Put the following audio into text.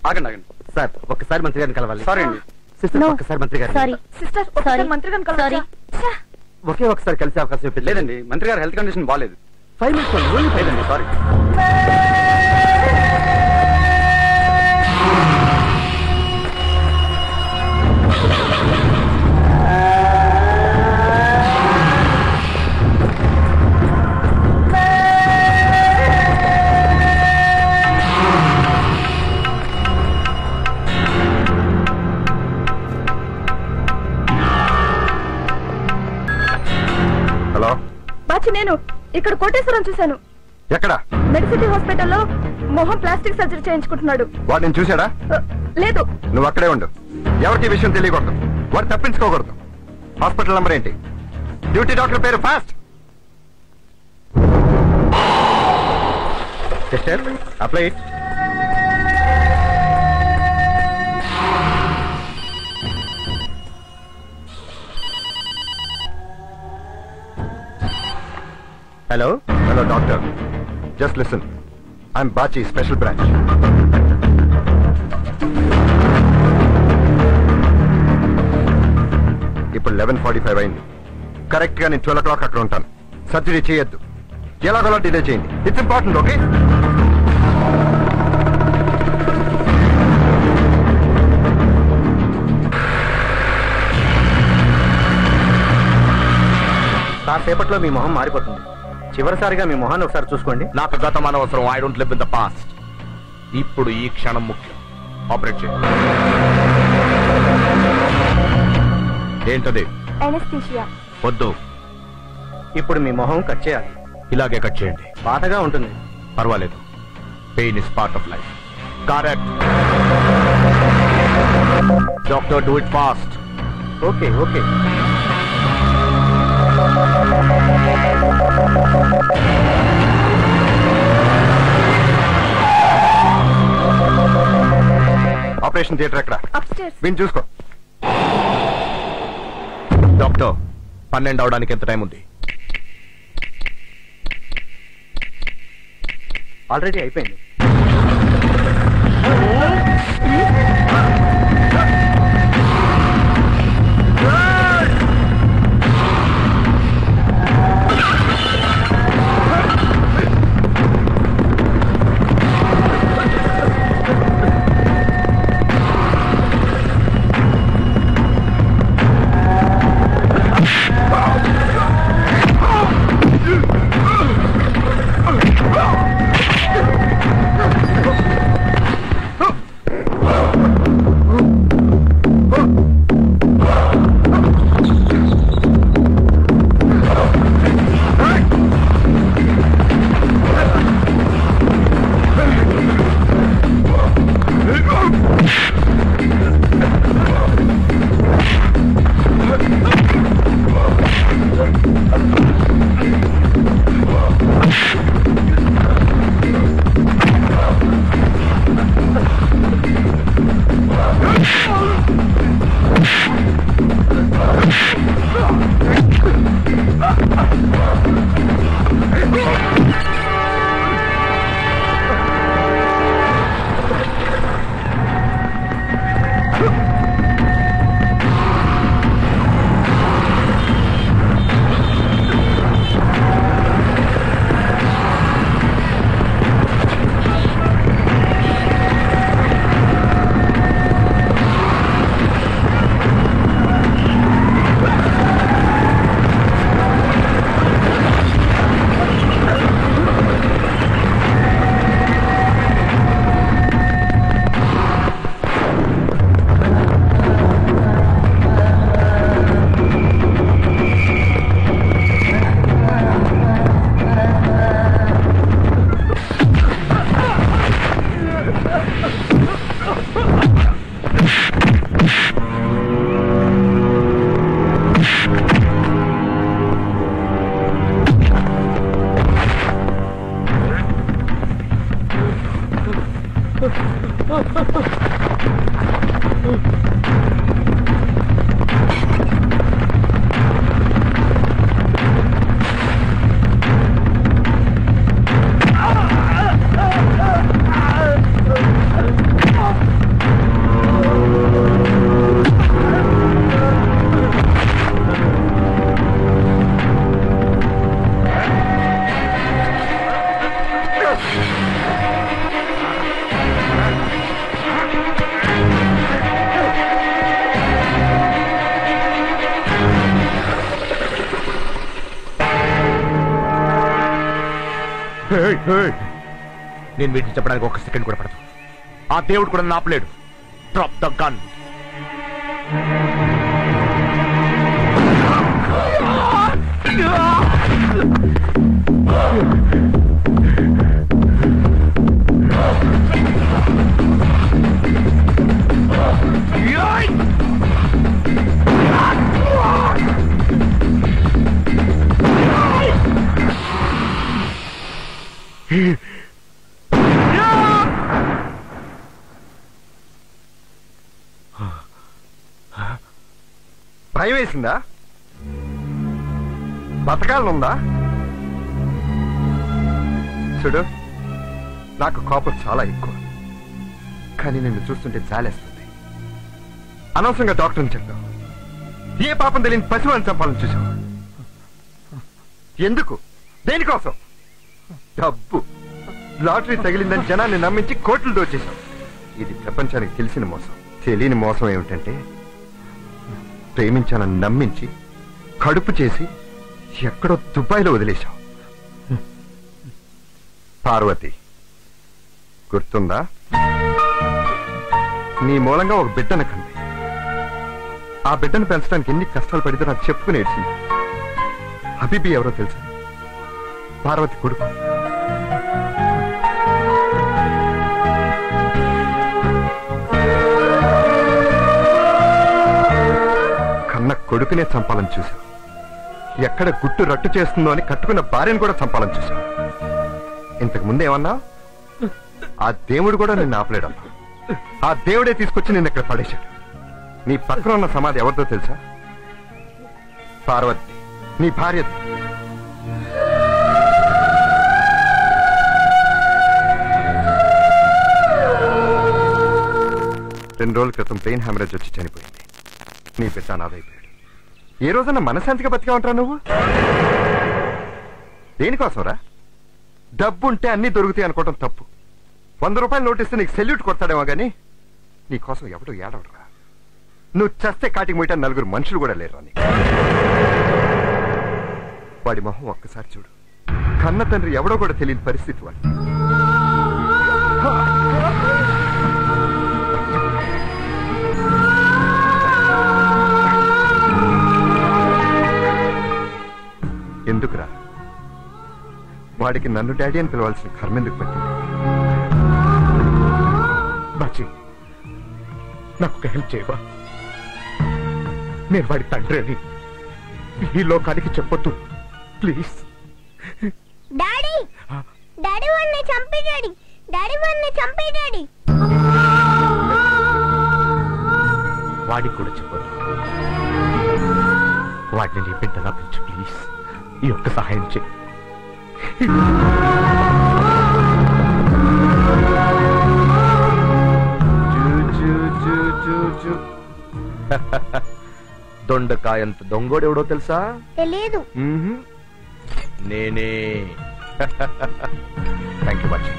ఆగండి ఆగండి సార్ ఒక్కసారి మంత్రి గారిని కలవాలి. సారీ అండి సిస్టర్ ఒక్కసారి మంత్రి గారు. సారీ సిస్టర్, ఒకసారి మంత్రి గారిని కలవాలి. ఒకే ఒకసారి కలిసే అవకాశం ఇప్పించండి. లేదండి మంత్రి గారు హెల్త్ కండిషన్ బాగాలేదు. 5 minutes లేదండి సారీ. హలో బాచి, నేను ఇక్కడ కోటేశ్వరం చూశాను. ఎక్కడ? మెడిసిటీ హాస్పిటల్లో మొహం ప్లాస్టిక్ సర్జరీ చేయించుకుంటున్నాడు. వాడు నేను చూశాడా? లేదు. నువ్వు అక్కడే ఉండు. ఎవరికి విషయం తెలియకూడదు. వాడు తప్పించుకోకూడదు. హాస్పిటల్ నంబర్ ఏంటి? డ్యూటీ డాక్టర్ పేరు. Fast. Sister apply. Hello hello doctor, just listen. I'm Bachi, special branch. ఇప్పుడు 11:45 అయింది. కరెక్ట్ గా నేను 12 o'clock అక్కడ ఉంటాను. సర్జరీ చేయొద్దు. ఎలాగోలా డిలే చేయండి. It's important. ఓకే? కాసేపట్లో మీ మొహం మారిపోతుంది. చివరిసారిగా మీ మొహాన్ని ఒకసారి చూసుకోండి. నాకు గతం అనవసరం. I don't live in the past. ఇప్పుడు ఈ క్షణం ముఖ్యం. ఆపరేట్ చేయండి. ఏంటది? అనస్థీషియా. వద్దు. ఇప్పుడు మీ మొహం కట్ చేయాలి. ఇలాగే కట్ చేయండి. పాతగా ఉంటుంది. పర్వాలేదు. Pain is part of life. Correct. Doctor, do it fast. Okay okay. Operation theatre ఎక్కడ? వీణ్ చూసుకో. డాక్టర్, 12 అవడానికి ఎంత టైం ఉంది? ఆల్రెడీ అయిపోయింది. నేను వీటిని చెప్పడానికి ఒక సెకండ్ కూడా పడదు. ఆ దేవుడు కూడా నాపలేడు. Drop the gun. భయం వేసిందా? బతకాలనుందా? చూడు, నాకు కోపం చాలా ఎక్కువ, కానీ నిన్ను చూస్తుంటే జాలేస్తుంది. అనవసరంగా డాక్టర్ని చెప్పావు. ఏ పాపం తెలియని పసివాడిని చంపాలని చూసావు. ఎందుకు? దేనికోసం? డబ్బు. లాటరీ తగిలిందని జనాన్ని నమ్మించి కోట్లు దోచేశావు. ఇది ప్రపంచానికి తెలిసిన మోసం. తెలియని మోసం ఏమిటంటే, ప్రేమించాలని నమ్మించి కడుపు చేసి ఎక్కడో దుబాయ్లో వదిలేశావు. పార్వతి గుర్తుందా? నీ మూలంగా ఒక బిడ్డను కంది. ఆ బిడ్డను పెంచడానికి ఎన్ని కష్టాలు పడితే నాకు చెప్పుకుని ఏడ్చింది. హబీబీ ఎవరో తెలుసా? పార్వతి కొడుకు. కన్న కొడుకునే చంపాలని చూశావు. ఎక్కడ గుట్టు రట్టు చేస్తుందో అని కట్టుకున్న భార్యను కూడా చంపాలని చూశావు. ఇంతకు ముందేమన్నా? ఆ దేవుడు కూడా నిన్ను ఆపలేడమ్మా. ఆ దేవుడే తీసుకొచ్చి నిన్ను ఇక్కడ పడేశాడు. నీ పక్కన ఉన్న సమాధి ఎవరితో తెలుసా? పార్వతి, నీ భార్యది. రెండు రోజుల క్రితం బ్రెయిన్ హ్యామరేజ్ వచ్చి చనిపోయింది. నీ బిడ్డ అనాథైపోయాడు. ఏ రోజన్నా మనశాంతిగా బతిగా ఉంటావు నువ్వు? దేనికోసంరా? డబ్బుంటే అన్ని దొరుకుతాయి అనుకోవటం తప్పు. 100 రూపాయలు నోటిస్తే నీకు సెల్యూట్ కొడతాడేమో గానీ నీకోసం ఎవడు ఏడవడరా. నువ్వు చస్తే కాటికి పోయిట 4 మనుషులు కూడా లేరు అని. వాడి మొహం ఒక్కసారి చూడు. కన్న తండ్రి ఎవడో కూడా తెలియని పరిస్థితి వాడి. ఎందుకురా? వాడికి నన్ను డాడీ అని పిలవాల్సిన కర్మ ఎందుకు పట్టింది? బాజీ, నాకు ఒక హెల్ప్ చేయవా? నేను వాడి తండ్రి అని ఈ లోకానికి చెప్పొద్దు ప్లీజ్. డాడీ, డాడీ వాడిని చంపే డాడీ, డాడీ వాడిని చంపే డాడీ. వాడికి కూడా చెప్పొద్దు. వాడిని నీ బిడ్డలా పెంచు ప్లీజ్. ఈ ఒక్క సహాయం చేయి. దొండకాయంత దొంగోడెవడో తెలుసా? తెలియదు. నేనే. Thank you bhaji.